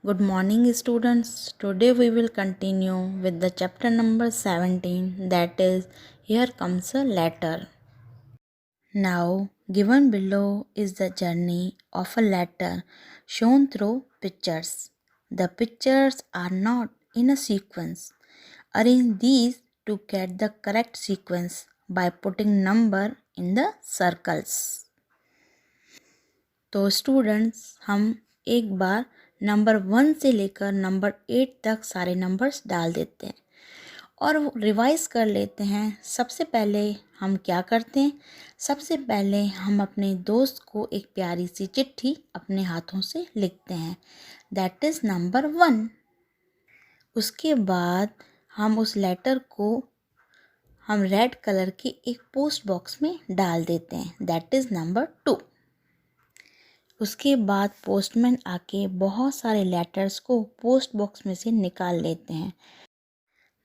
Good morning, students. Today we will continue with the chapter number 17, that is, Here Comes a Letter. Now, given below is the journey of a letter shown through pictures. The pictures are not in a sequence. Arrange these to get the correct sequence by putting number in the circles. तो students हम एक बार number 1 से लेकर number 8 तक सारे numbers डाल देते हैं और रिवाइज कर लेते हैं। सबसे पहले हम क्या करते हैं, सबसे पहले हम अपने दोस्त को एक प्यारी सी चिट्ठी अपने हाथों से लिखते हैं, दैट इज़ नंबर 1। उसके बाद हम उस लेटर को हम रेड कलर के एक पोस्ट बॉक्स में डाल देते हैं, दैट इज़ नंबर 2। उसके बाद पोस्टमैन आके बहुत सारे लेटर्स को पोस्ट बॉक्स में से निकाल लेते हैं,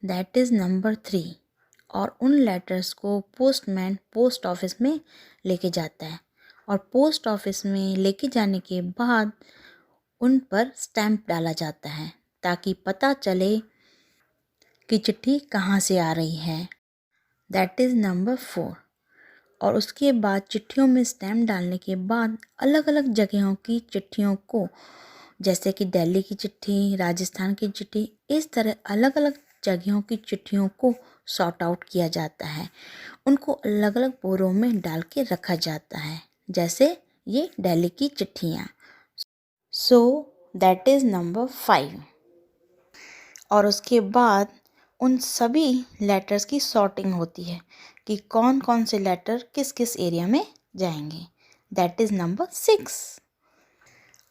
दैट इज़ नंबर 3। और उन लेटर्स को पोस्टमैन पोस्ट ऑफिस में लेके जाता है और पोस्ट ऑफिस में लेके जाने के बाद उन पर स्टैम्प डाला जाता है ताकि पता चले कि चिट्ठी कहाँ से आ रही है, दैट इज़ नंबर 4। और उसके बाद चिट्ठियों में स्टैम्प डालने के बाद अलग अलग जगहों की चिट्ठियों को, जैसे कि दिल्ली की चिट्ठी, राजस्थान की चिट्ठी, इस तरह अलग अलग जगहों की चिट्ठियों को सॉर्ट आउट किया जाता है। उनको अलग अलग बोरों में डाल के रखा जाता है, जैसे ये दिल्ली की चिट्ठियाँ। So that is number 5। और उसके बाद उन सभी लेटर्स की सॉर्टिंग होती है कि कौन कौन से लेटर किस किस एरिया में जाएंगे, दैट इज़ नंबर 6।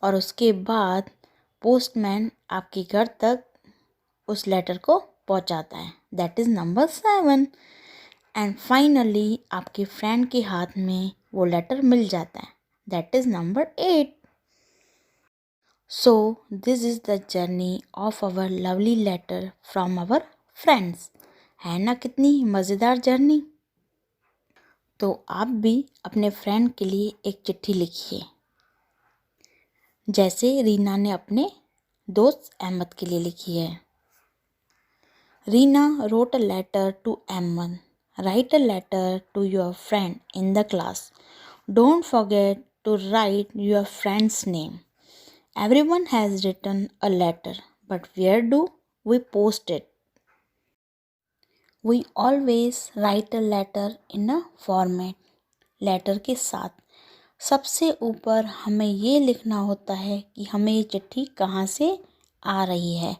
और उसके बाद पोस्टमैन आपके घर तक उस लेटर को पहुंचाता है, that is number 7। And finally आपके फ्रेंड के हाथ में वो लेटर मिल जाता है, that is number 8। So this is the journey of our lovely letter from our friends. है ना कितनी मज़ेदार जर्नी। तो आप भी अपने फ्रेंड के लिए एक चिट्ठी लिखिए, जैसे रीना ने अपने दोस्त अहमद के लिए लिखी है। Reena wrote a letter to M1. Write a letter to your friend in the class. Don't forget to write your friend's name. Everyone has written a letter, but where do we post it? We always write a letter in a format. Letter के साथ सबसे ऊपर हमें ये लिखना होता है कि हमें ये चिट्ठी कहाँ से आ रही है।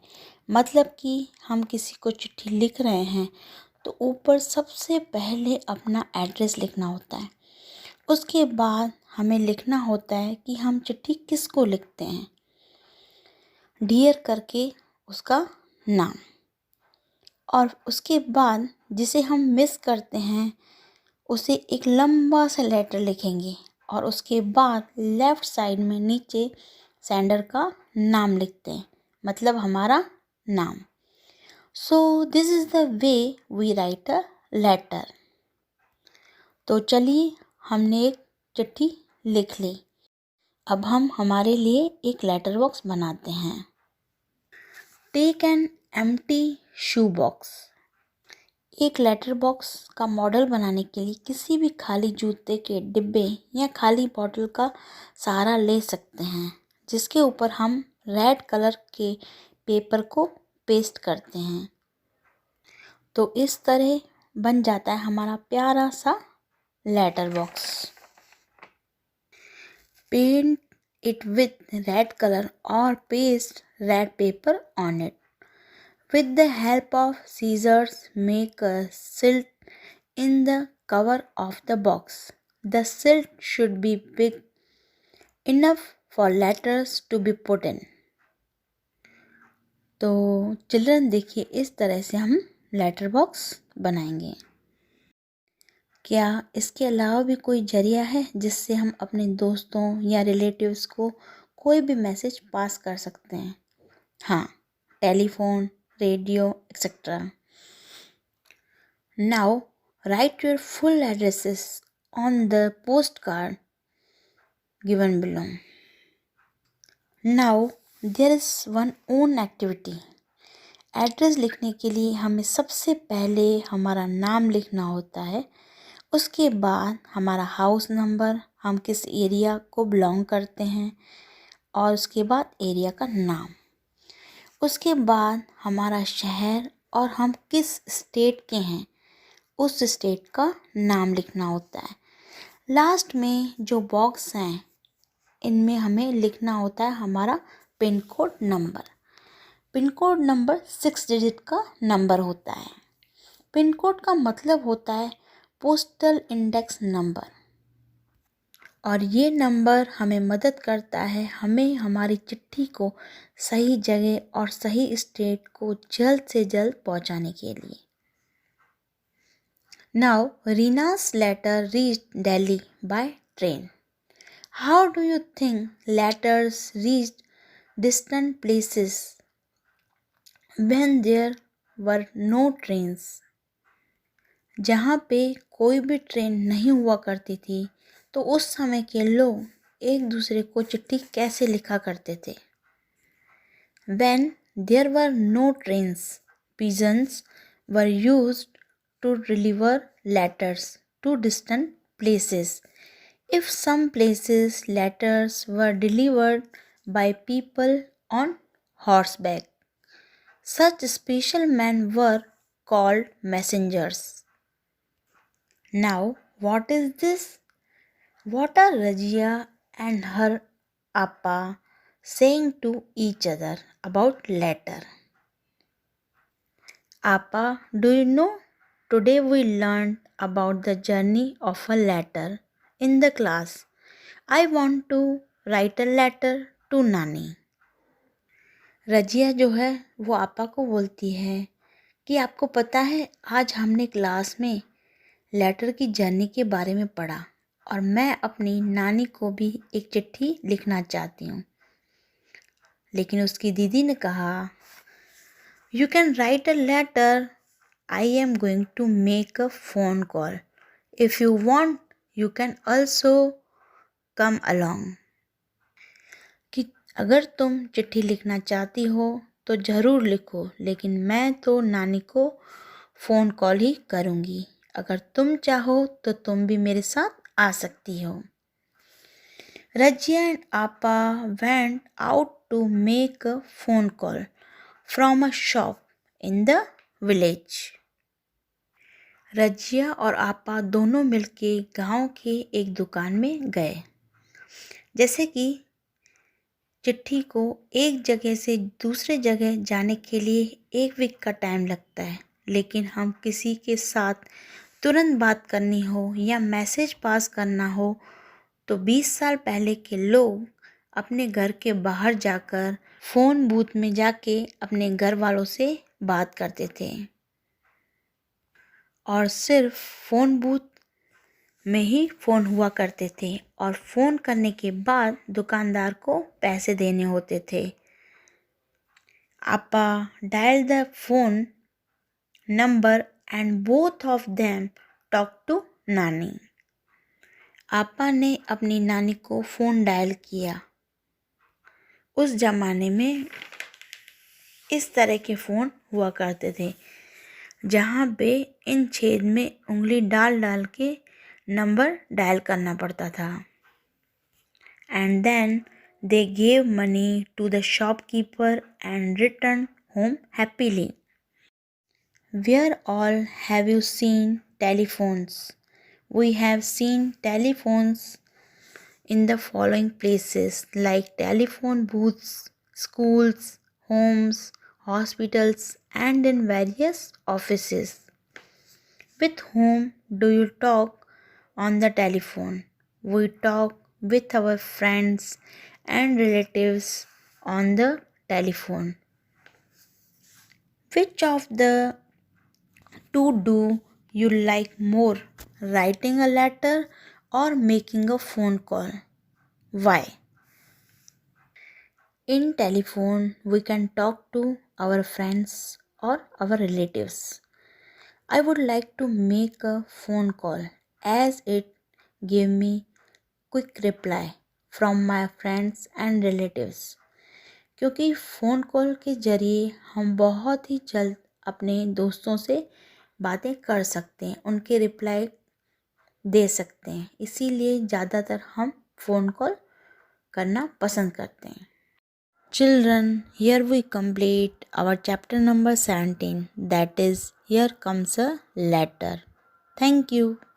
मतलब कि हम किसी को चिट्ठी लिख रहे हैं तो ऊपर सबसे पहले अपना एड्रेस लिखना होता है। उसके बाद हमें लिखना होता है कि हम चिट्ठी किसको लिखते हैं, डियर करके उसका नाम। और उसके बाद जिसे हम मिस करते हैं उसे एक लंबा सा लेटर लिखेंगे और उसके बाद लेफ़्ट साइड में नीचे सेंडर का नाम लिखते हैं, मतलब हमारा नाम। So this is the way we write a letter. तो चलिए हमने एक चिट्ठी लिख ली, अब हम हमारे लिए एक लेटर बॉक्स बनाते हैं। Take an empty shoe box. एक लेटर बॉक्स का मॉडल बनाने के लिए किसी भी खाली जूते के डिब्बे या खाली बॉटल का सहारा ले सकते हैं, जिसके ऊपर हम रेड कलर के पेपर को पेस्ट करते हैं। तो इस तरह बन जाता है हमारा प्यारा सा letter box. Paint it with red colour और paste red paper on it. With the help of scissors, make a slit in the cover of the box. The slit should be big enough for letters to be put in. तो children देखिए इस तरह से हम letter box बनाएंगे। क्या इसके अलावा भी कोई जरिया है जिससे हम अपने दोस्तों या रिलेटिव्स को कोई भी मैसेज पास कर सकते हैं? हाँ, telephone, radio, etc. Now write your full addresses on the postcard given below. Now there is one own activity. Address लिखने के लिए हमें सबसे पहले हमारा नाम लिखना होता है, उसके बाद हमारा हाउस नंबर, हम किस एरिया को बिलोंग करते हैं, और उसके बाद एरिया का नाम। उसके बाद हमारा शहर और हम किस स्टेट के हैं उस स्टेट का नाम लिखना होता है। लास्ट में जो बॉक्स हैं इनमें हमें लिखना होता है हमारा pin code number. Pin code number 6 digit का नंबर होता है। पिन कोड का मतलब होता है पोस्टल इंडेक्स नंबर, और ये नंबर हमें मदद करता है हमें हमारी चिट्ठी को सही जगह और सही स्टेट को जल्द से जल्द पहुंचाने के लिए। Now Reena's letter reached Delhi by train. How do you think letters reached distant places when there were no trains? जहाँ पे कोई भी ट्रेन नहीं हुआ करती थी तो उस समय के लोग एक दूसरे को चिट्ठी कैसे लिखा करते थे? When there were no trains, pigeons were used to deliver letters to distant places. If some places letters were delivered by people on horseback, such special men were called messengers. Now, what is this? What are Rajia and her appa saying to each other about letter? Appa, do you know? Today we learned about the journey of a letter in the class. I want to write a letter to Nani. Razia जो है वो आपा को बोलती है कि आपको पता है आज हमने क्लास में लेटर की जर्नी के बारे में पढ़ा और मैं अपनी नानी को भी एक चिट्ठी लिखना चाहती हूँ। लेकिन उसकी दीदी ने कहा, you can write a letter, I am going to make a phone call, if you want you can also come along. कि अगर तुम चिट्ठी लिखना चाहती हो तो ज़रूर लिखो, लेकिन मैं तो नानी को फ़ोन कॉल ही करूँगी। अगर तुम चाहो तो तुम भी मेरे साथ आ सकती हो। Rajya and Appa went out to make a phone call from a shop in the village. Razia और आपा दोनों मिलके गांव के एक दुकान में गए। जैसे कि चिट्ठी को एक जगह से दूसरे जगह जाने के लिए 1 वीक का टाइम लगता है, लेकिन हम किसी के साथ तुरंत बात करनी हो या मैसेज पास करना हो तो 20 साल पहले के लोग अपने घर के बाहर जाकर फ़ोन बूथ में जाके अपने घर वालों से बात करते थे, और सिर्फ फ़ोन बूथ में ही फ़ोन हुआ करते थे और फ़ोन करने के बाद दुकानदार को पैसे देने होते थे। आपा dial the phone number and both of them talk to नानी। आपा ने अपनी नानी को फ़ोन डायल किया। उस ज़माने में इस तरह के फ़ोन हुआ करते थे जहाँ पे इन छेद में उंगली डाल डाल के नंबर डायल करना पड़ता था। And then they gave money to the shopkeeper and return home happily. Where all have you seen telephones? We have seen telephones in the following places like telephone booths, schools, homes, hospitals, and in various offices. With whom do you talk on the telephone? We talk with our friends and relatives on the telephone. Which of the two do you like more, writing a letter or making a phone call? Why? In telephone, we can talk to our friends or our relatives. I would like to make a phone call as it give me quick reply from my friends and relatives. क्योंकि phone call के ज़रिए हम बहुत ही जल्द अपने दोस्तों से बातें कर सकते हैं, उनके रिप्लाई दे सकते हैं। इसीलिए ज़्यादातर हम फ़ोन कॉल करना पसंद करते हैं। Children, here we complete our chapter number 17, that is, here comes a letter. Thank you.